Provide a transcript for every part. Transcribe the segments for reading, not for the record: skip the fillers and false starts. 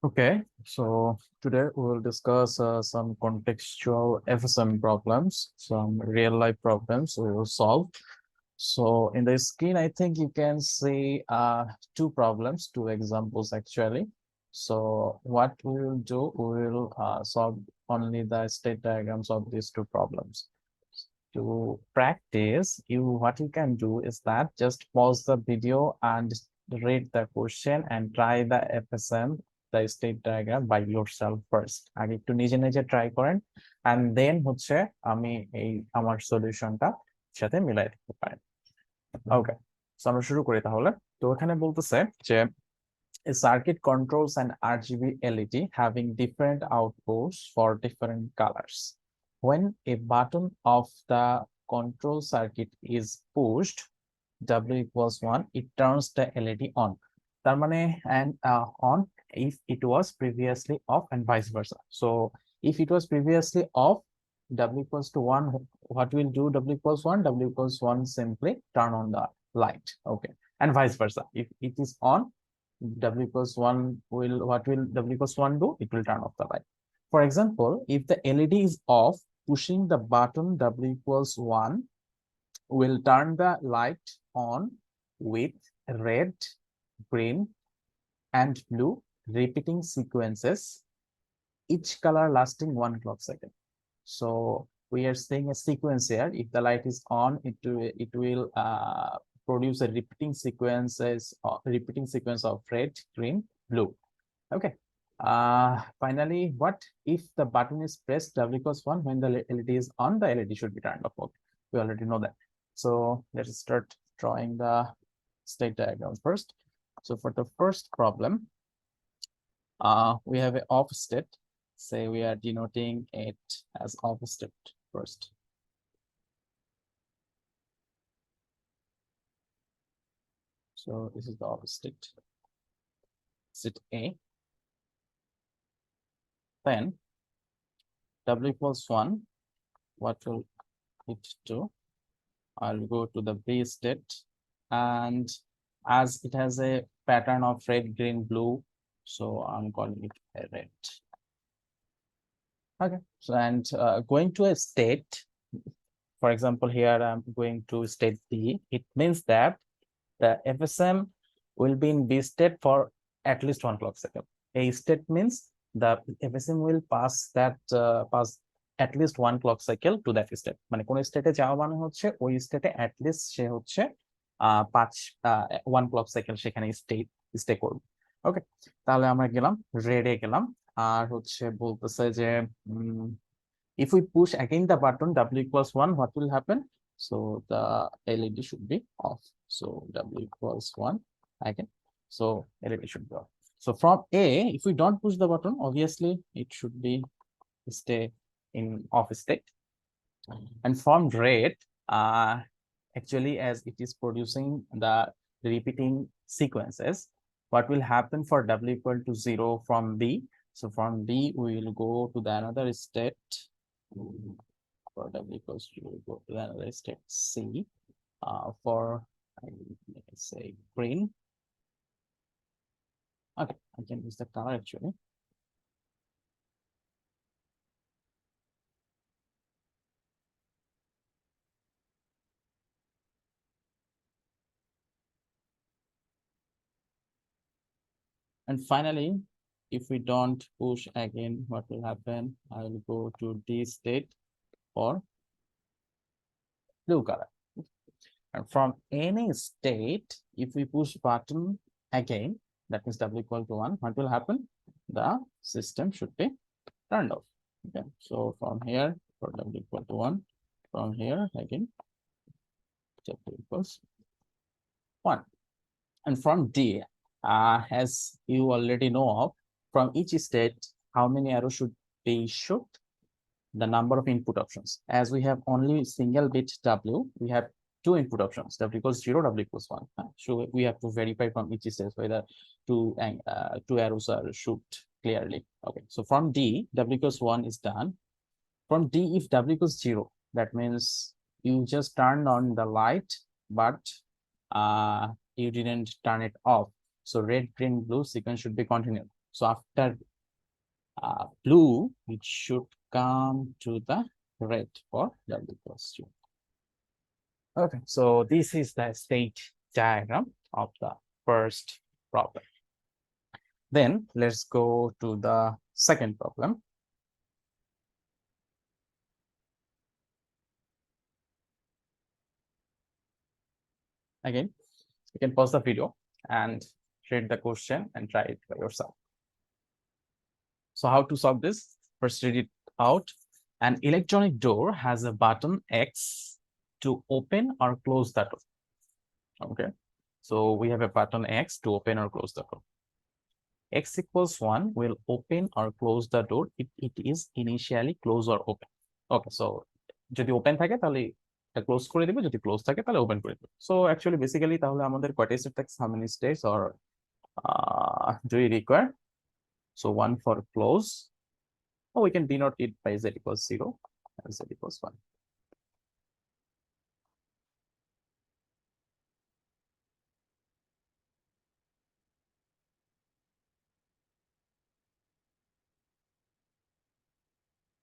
Okay, so today we will discuss some contextual FSM problems, some real life problems we will solve. So in the screen, I think you can see two problems, two examples actually. So what we will do, we will solve only the state diagrams of these two problems. To practice, what you can do is that just pause the video and read the question and try the FSM, the state diagram by yourself first. আগে একটু নিজে নিজে try করেন and then হচ্ছে আমি এই আমার সলিউশনটা সাথে মিলাই দিতে পারেন। ওকে, সো আমরা শুরু করি তাহলে। তো এখানে বলতেছে যে a circuit controls an RGB LED having different outputs for different colors. When a button of the control circuit is pushed, W equals 1, it turns the LED on. তার মানে and on if it was previously off and vice versa. So if it was previously off, W equals to 1, what will do W equals 1? W equals 1 simply turn on the light. Okay. And vice versa. If it is on, W equals 1 will, what will W equals 1 do? It will turn off the light. For example, if the LED is off, pushing the button W equals 1 will turn the light on with red, green, and blue repeating sequences, each color lasting 1 clock second. So we are seeing a sequence here. If the light is on, it will produce a repeating sequence of red, green, blue. Okay. Finally, what if the button is pressed W equals 1 when the LED is on, the LED should be turned off. Okay. We already know that. So let's start drawing the state diagram first. So for the first problem, we have an off state. Say we are denoting it as off state first. So this is the off state. State A. Then W equals 1. What will it do? I'll go to the B state, and as it has a pattern of red, green, blue, so I'm calling it a red. Okay, so and going to a state, for example, here I'm going to state B. It means that the FSM will be in B state for at least 1 clock second. A state means the FSM will pass at least 1 clock cycle to that state. মানে কোন স্টেটে যাওয়া মানে হচ্ছে ওই স্টেটে at least সে হচ্ছে 1 clock cycle সেখানে স্টে করবে। ওকে, তাহলে আমরা গেলাম রেডে গেলাম, আর হচ্ছে বলতেছে যে if we push again the button W equals 1, what will happen? So the LED should be off. So W equals 1 again. So LED should be off. So from A, if we don't push the button, obviously it should be stay in off state. And from red, actually as it is producing the repeating sequences, what will happen for W equal to 0 from B? So from B, we will go to the another state. For W equals to, we'll go to the another state C. For let's say green. Okay, I can use the color actually. And finally, if we don't push again, what will happen? I will go to D state for blue color. And from any state, if we push button again, that means W equal to 1, what will happen? The system should be turned off. Okay, so from here, for W equal to 1, from here again, W equals 1. And from D, as you already know of, from each state, how many arrows should be shoot? The number of input options. As we have only single bit W, we have 2 input options, W equals 0, W equals 1. So we have to verify from each state whether two arrows are shoot clearly. Okay, so from D, W equals 1 is done. From D, if W equals 0, that means you just turned on the light, but you didn't turn it off. So red, green, blue sequence should be continued. So after blue, it should come to the red for W plus 2. Okay, so this is the state diagram of the first problem. Then let's go to the second problem. Again, you can pause the video and read the question and try it by yourself. So how to solve this? First, read it out. An electronic door has a button X to open or close the door. Okay, so we have a button X to open or close the door. X equals 1 will open or close the door if it is initially closed or open. Okay, so যদি open থাকে তাহলে এটা close করে দিব, যদি close থাকে তাহলে open করে দিব। সো অ্যাকচুয়ালি বেসিক্যালি তাহলে আমাদের কয়টা স্টেট থাকে, how many states or do we require? So 1 for close. Oh, we can denote it by z equals 0 and z equals 1.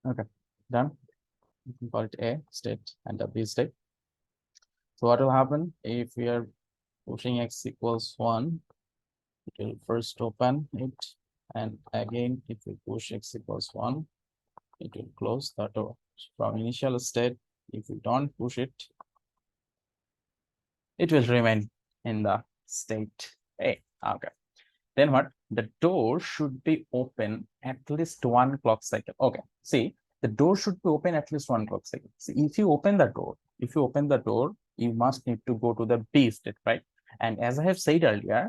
Okay, done. You can call it A state and a B state. So what will happen if we are pushing x equals 1? It will first open it, and again, if we push x equals 1, it will close the door. From initial state, if we don't push it, it will remain in the state A. Okay. Then what? The door should be open at least 1 clock cycle. Okay. See, the door should be open at least 1 clock cycle. See, if you open the door, you must need to go to the B state, right? And as I have said earlier,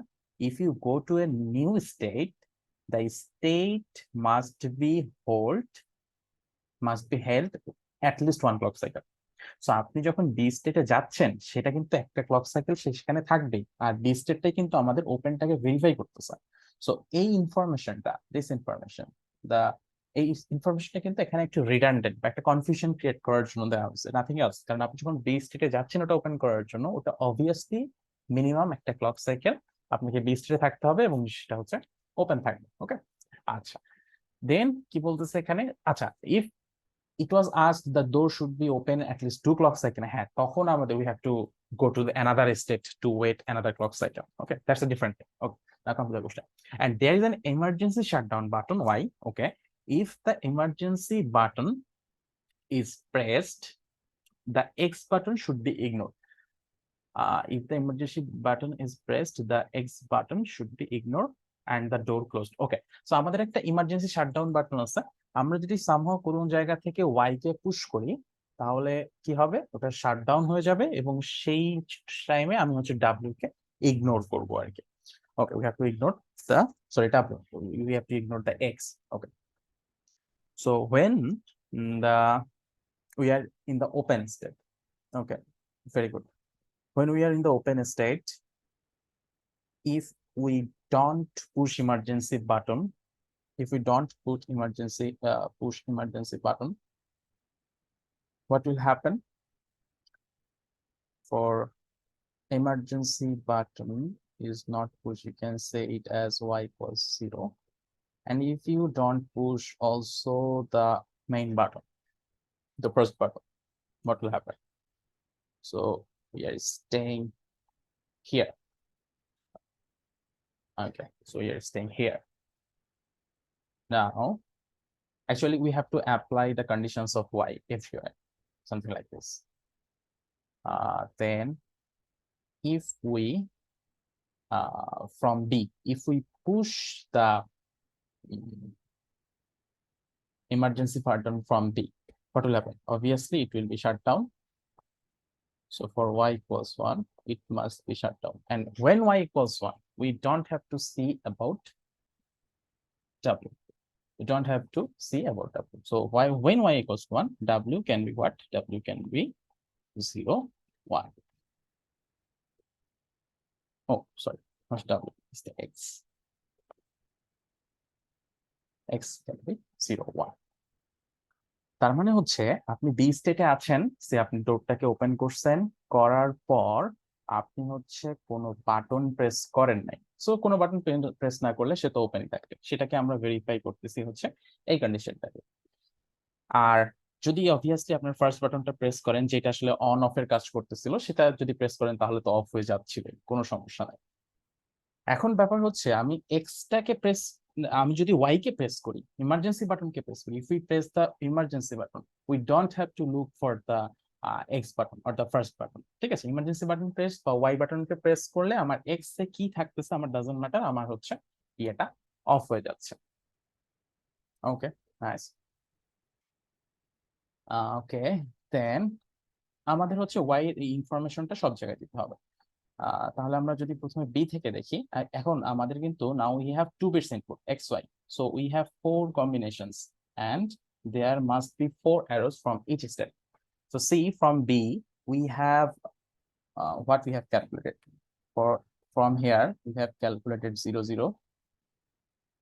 if you go to a new state, the state must be held at least 1 clock cycle. So আপনি যখন D স্টেটে যাচ্ছেন সেটা কিন্তু একটা clock cycle সেখানে থাকবেই, আর D স্টেটটাই কিন্তু আমাদের ওপেনটাকে ভেরিফাই করতেছে। সো এই ইনফরমেশনটা, এই ইনফরমেশনটা কিন্তু এখানে একটু রিডান্ডেন্ট বা একটা কনফিউশন ক্রিয়েট করার জন্য দেওয়া হয়েছে, নাথিং এলস। কারণ আপনি যখন বি স্টেটে যাচ্ছেন ওটা ওপেন করার জন্য, ওটা অবভিয়াসলি মিনিমাম একটা ক্লক সাইকেল আপনাকে বি স্টেটে থাকতে হবে এবং সেটা হচ্ছে ওপেন থাকবে। ওকে, আচ্ছা, দেন কি বলতেছে এখানে? আচ্ছা, if it was asked the door should be open at least 2 clock cycle ahead, তখন আমাদের we have to go to the another state to wait another clock cycle. Okay, that's a different thing. Okay, now come to the question. And there is an emergency shutdown button. Why? Okay, if the emergency button is pressed, the X button should be ignored. If the emergency button is pressed, the X button should be ignored and the door closed. Okay, so আমাদের একটা emergency shutdown button আছে, আমরা যদি somehow কোন জায়গা থেকে Y কে push করি তাহলে কি হবে, ওটা শাটডাউন হয়ে যাবে এবং সেই টাইমে আমি হচ্ছে ডাব্লিউ কে ইগনোর করব আর কি। ওকে, we have to ignore the w, we have to ignore the x. Okay, so when we are in the open state, okay, very good. When we are in the open state, if we don't push emergency button, if we don't push emergency button, what will happen? For emergency button is not push, you can say it as y equals 0. And if you don't push also the main button, the first button, what will happen? So we are staying here. Okay, so we are staying here. Now, actually, we have to apply the conditions of y if you are something like this. Then, if we from B, if we push the emergency button from B, what will happen? Obviously, it will be shut down. So for y equals 1, it must be shut down. And when y equals 1, we don't have to see about W. We don't have to see about W. So when y equals 1, W can be what? W can be 0, 1. Oh, sorry, not W, it's the X. X can be 0, 1. তার মানে হচ্ছে আপনি B স্টেটে আছেন, সে আপনি ডোরটাকে open করছেন, করার পর আপনি হচ্ছে কোনো বাটন প্রেস করেন নাই। সো কোনো বাটন প্রেস না করলে সে তো ওপেনই থাকবে, সেটাকে আমরা ভেরিফাই করতেছি হচ্ছে এই কন্ডিশনটাকে। আর যদি অবভিয়াসলি আপনার ফার্স্ট বাটনটা প্রেস করেন, যেটা আসলে অন অফ এর কাজ করতেছিল, সেটা যদি প্রেস করেন তাহলে তো অফ হয়ে যাচ্ছিল, কোনো সমস্যা নাই। এখন ব্যাপার হচ্ছে আমি এক্সটাকে প্রেস, আমি যদি ওয়াই কে প্রেস করি, ইমার্জেন্সি বাটনকে প্রেস করি, if we press the emergency button we don't have to look for the x button or the first button. ঠিক আছে, ইমার্জেন্সি বাটন প্রেস বা ওয়াই বাটনকে প্রেস করলে আমার এক্স এ কি থাকতেছে আমার ডাজন্ট ম্যাটার, আমার হচ্ছে ইয়েটা অফ হয়ে যাচ্ছে। ওকে, নাইস। ওকে, দেন আমাদের হচ্ছে ওয়াই এর এই ইনফরমেশনটা সব জায়গায় দিতে হবে। তাহলে আমরা যদি প্রথমে বি থেকে দেখি, এখন আমাদের কিন্তু now we have two bits input X Y, so we have four combinations and there must be four arrows from each step. So see, from B we have what we have calculated. For from here we have calculated 0 0.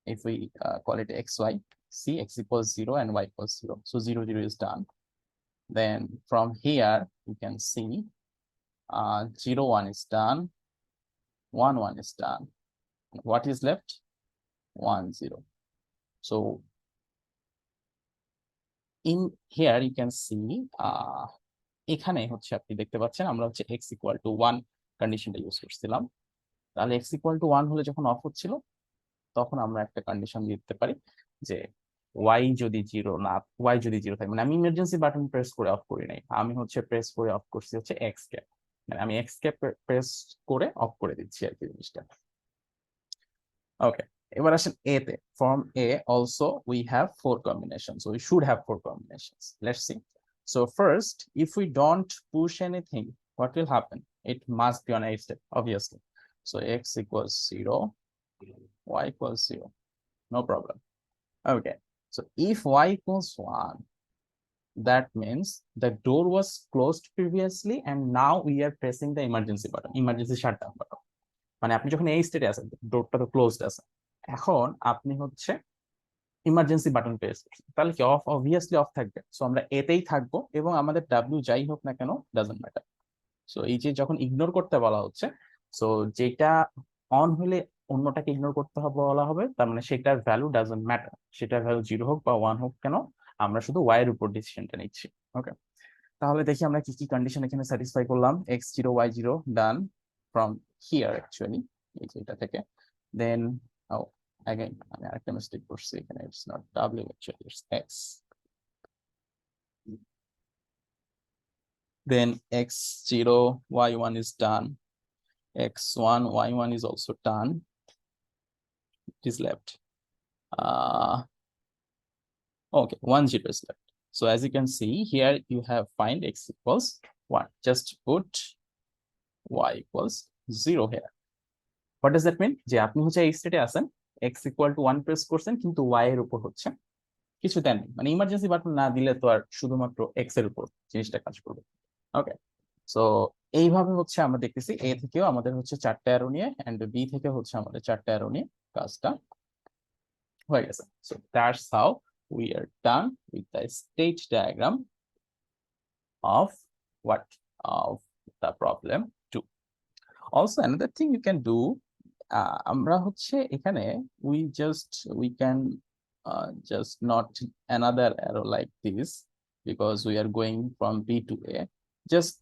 If we call it xy, see x equals 0 and y equals 0, so 0 0 is done. Then from here you can see 0 1 is done, 1 1 is done. What is left? 1 0. So in here you can see এখানে হচ্ছে আপনি দেখতে পাচ্ছেন আমরা হচ্ছে x equal to 1 কন্ডিশনটা use করছিলাম। তাহলে x equal to 1 হলে যখন অফ হচ্ছিল তখন আমরা একটা কন্ডিশন দিতে পারি যে y যদি 0 না, y যদি 0 থাকে, মানে আমি ইমার্জেন্সি বাটন প্রেস করে অফ করি নাই, আমি হচ্ছে প্রেস করে অফ করছি হচ্ছে x কে, মানে আমি x কে প্রেস করে অফ করে দিচ্ছি আর কি জিনিসটা। ওকে, এবার আসেন এ তে। From a also we have four combinations, we should have four combinations. Let's see. So first, if we don't push anything, what will happen? It must be on a step, obviously. So x equals 0, y equals 0, no problem. Okay, so if y equals 1, that means the door was closed previously and now we are pressing the emergency button, emergency shutdown button. মানে আপনি যখন এই স্টেটে আছেন, ডোরটা তো closed আছে, এখন আপনি হচ্ছে ইমার্জেন্সি বাটন প্রেস করছেন, তাহলে কি অফ? অবভিয়াসলি অফ থাকবে। সো আমরা এতেই থাকবো এবং আমাদের ডাব্লিউ যাই হোক না কেন ডাজন্ট ম্যাটার। সো এই যে যখন ইগনোর করতে বলা হচ্ছে, সো যেটা অন হলে অন্যটাকে ইগনোর করতে হবে বলা হবে, তার মানে সেটার ভ্যালু ডাজন্ট ম্যাটার, সেটার ভ্যালু 0 হোক বা 1 হোক কেন, আমরা শুধু ওয়াই এর উপর ডিসিশনটা নিচ্ছি। ওকে, তাহলে দেখি আমরা কি কি কন্ডিশন এখানে স্যাটিসফাই করলাম। x0 y0 done from here actually, এই যে এটা থেকে। দেন again আমি আরেকটা মিস্টেক করছি এখানে, it's not w actually, it's x. Then x0 y1 is done, x1 y1 is also done, it is left okay 1 0 is left. So as you can see here you have find x equals 1, just put y equals 0 here. What does that mean? যে আপনি হচ্ছে এই স্টেটে আছেন, x equal to 1 press করছেন কিন্তু y এর উপর হচ্ছে কিছু দেন, মানে ইমার্জেন্সি বাটন না দিলে তো আর শুধুমাত্র x এর উপর জিনিসটা কাজ করবে। ওকে, সো এইভাবে হচ্ছে আমরা দেখতেছি এ থেকেও আমাদের হচ্ছে 4টা অ্যারো নিয়ে এন্ড বি থেকে হচ্ছে আমাদের 4টা অ্যারো নিয়ে কাজটা হয়ে গেছে। So that's how we are done with the state diagram of what of the problem 2. Also another thing you can do, আমরা হচ্ছে এখানে we can just not another arrow like this because we are going from B to A. Just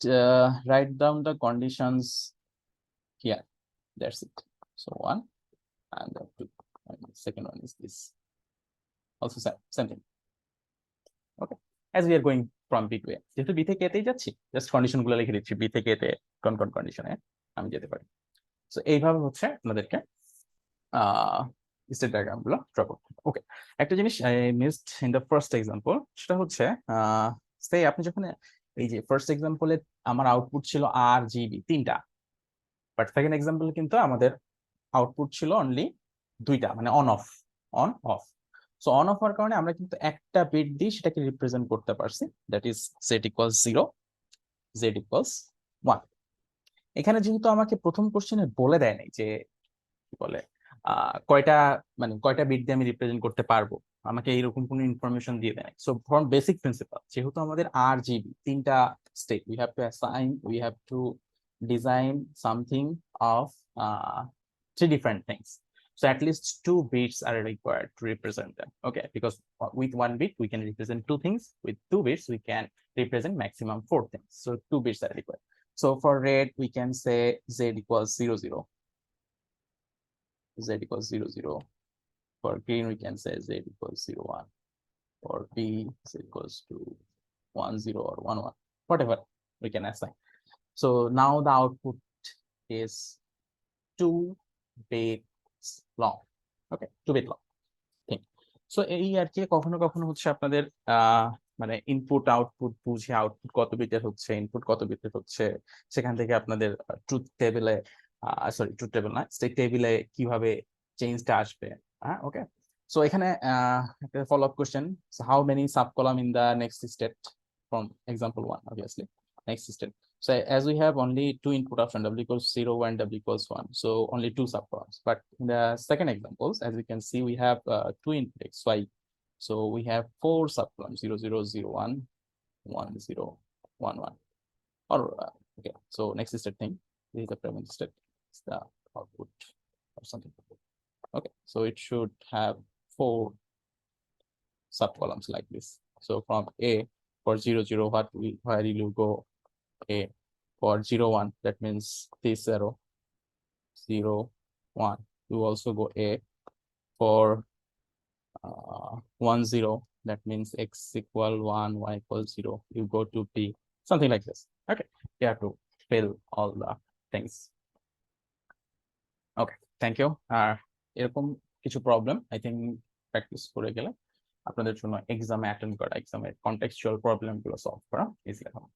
write down the conditions here. That's it. So 1 and the 2. And the second one is this. Also same thing. Okay. As we are going from B to A. যেহেতু B থেকে A তেই যাচ্ছি, just condition গুলো লিখে দিচ্ছি B থেকে A তে কোন কোন কন্ডিশনে আমি যেতে পারি। সো এইভাবে হচ্ছে আপনাদেরকে স্টেট ডায়াগ্রাম গুলো ড্র করতে হবে। ওকে, একটা জিনিস I missed in the first example, সেটা হচ্ছে সে আপনি যখন এই যে ফার্স্ট এক্সাম্পলে আমার আউটপুট ছিল আর জিবি 3টা, বাট সেকেন্ড এক্সাম্পলে কিন্তু আমাদের আউটপুট ছিল অনলি 2টা, মানে on of on of. So on of হওয়ার কারণে আমরা কিন্তু একটা বিট দিয়ে সেটাকে রিপ্রেজেন্ট করতে পারছি, that is z equals 0, z equals 1। এখানে যেহেতু আমাকে প্রথম কোশ্চেনে বলে দেয় নাই যে কি বলে কয়টা, মানে কয়টা বিট দিয়ে আমি রিপ্রেজেন্ট করতে পারবো, আমাকে এইরকম কোনো ইনফরমেশন দিয়ে দেয়। সো ফ্রম বেসিক প্রিন্সিপাল, যেহেতু আমাদের আর জিবি 3টা state, we have two design something of three different things. So at least 2 bits are required to represent them. Okay, because with 1 bit we can represent 2 things. With 2 bits we can represent maximum 4 things. So 2 bits are required. So for red we can say z equals 0 0. Z equals 0 0. For green we can say z equals 0 1. For b z equals to 1 0 or 1 1, whatever we can assign. So now the output is 2 bits long. Okay, 2 bit long thing. So এই আর কি কখনো কখনো হচ্ছে আপনাদের মানে input output বুঝে output কত বিটের হচ্ছে ইনপুট কত বিটের হচ্ছে সেখান থেকে আপনাদের ট্রুথ টেবিলে সরি ট্রুথ টেবিল না স্টেট টেবিলে কিভাবে চেঞ্জটা আসবে। হ্যাঁ, ওকে। সো এখানে একটা follow up question, how many sub column in the next state from example 1, obviously. Next system. So as we have only 2 input option, w equals 0 and w equals 1, so only 2 subcolumns. But in the second examples, as we can see, we have 2 input x, y. So we have 4 subcolumns, 0 0 0 1 1 0 1 1. Or okay, so next step thing, this is the prevalent step, it's the output or something. Okay, so it should have 4 subcolumns like this. So from A, for 0 0, where you go A. For 0 1, that means this arrow 0 1, you also go A. For 1 0, that means x equal 1, y equals 0, you go to B, something like this. Okay, you have to fill all the things. Okay, thank you. এরকম কিছু problem I think practice করে গেলে আপনাদের জন্য এক্সামে attend করা, এক্সামের contextual প্রবলেমগুলো সলভ করা ইজি হবে।